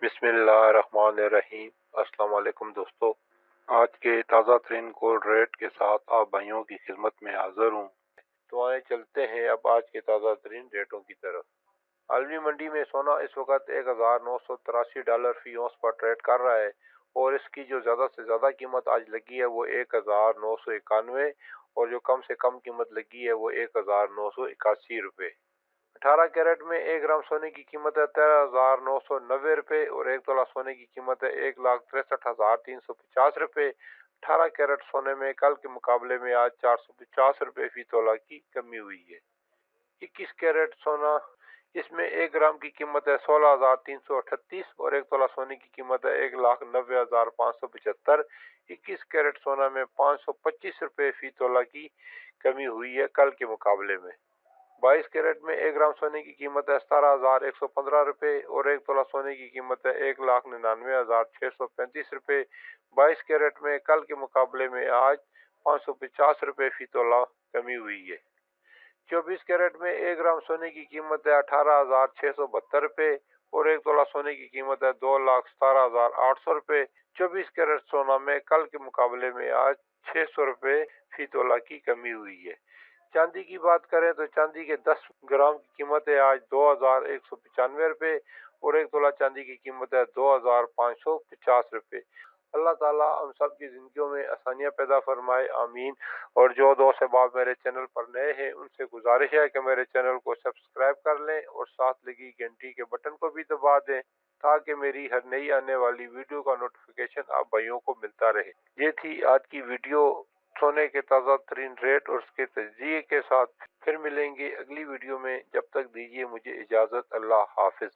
बिस्मिल्लाहिर्रहमानिर्रहीम। अस्सलाम वालेकुम दोस्तों, आज के ताज़ा तरीन गोल्ड रेट के साथ आप भाइयों की खिदमत में हाजिर हूँ। तो आए चलते हैं अब आज के ताज़ा तरीन रेटों की तरफ। आलमी मंडी में सोना इस वक्त $1983 फी औंस पर ट्रेड कर रहा है और इसकी जो ज़्यादा से ज़्यादा कीमत आज लगी है वो 1991 और जो कम से कम कीमत लगी है वो 1981 रुपये। 18 कैरेट में 1 ग्राम सोने की कीमत है 13,990 रुपये और 1 तोला सोने की कीमत है 1,63,350 रुपये। 18 कैरेट सोने में कल के मुकाबले में आज 450 रुपये फी तोला की कमी हुई है। 21 कैरेट सोना, इसमें 1 ग्राम की कीमत है 16,338 और 1 तोला सोने की कीमत है 1,90,575। 21 कैरेट सोना में 525 रुपये फी तोला की कमी हुई है कल के मुकाबले में। 22 कैरेट में 1 ग्राम सोने की कीमत है 17,115 रुपये और 1 तोला सोने की कीमत है 1,99,635 रुपये। 22 कैरेट में कल के मुकाबले में आज 550 रुपये फी तोला कमी हुई है। 24 कैरेट में 1 ग्राम सोने की कीमत है 18,672 रुपये और 1 तोला सोने की कीमत है 2,17,800 रुपये। 24 कैरेट सोना में कल के मुकाबले में आज 600 रुपये फी तोला की कमी हुई है। चांदी की बात करें तो चांदी के 10 ग्राम की कीमत है आज 2,195 रुपये और 1 तोला चांदी की कीमत है 2,550 रुपये। अल्लाह ताला हम सब की जिंदगियों में आसानियां पैदा फरमाए, आमीन। और जो दोस्त अहबाब मेरे चैनल पर नए हैं उनसे गुजारिश है कि मेरे चैनल को सब्सक्राइब कर लें और साथ लगी घंटी के बटन को भी दबा दें ताकि मेरी हर नई आने वाली वीडियो का नोटिफिकेशन आप भाइयों को मिलता रहे। ये थी आज की वीडियो सोने के ताज़ा तरीन रेट और उसके तजज़िये के साथ। फिर मिलेंगे अगली वीडियो में, जब तक दीजिए मुझे इजाज़त। अल्लाह हाफिज।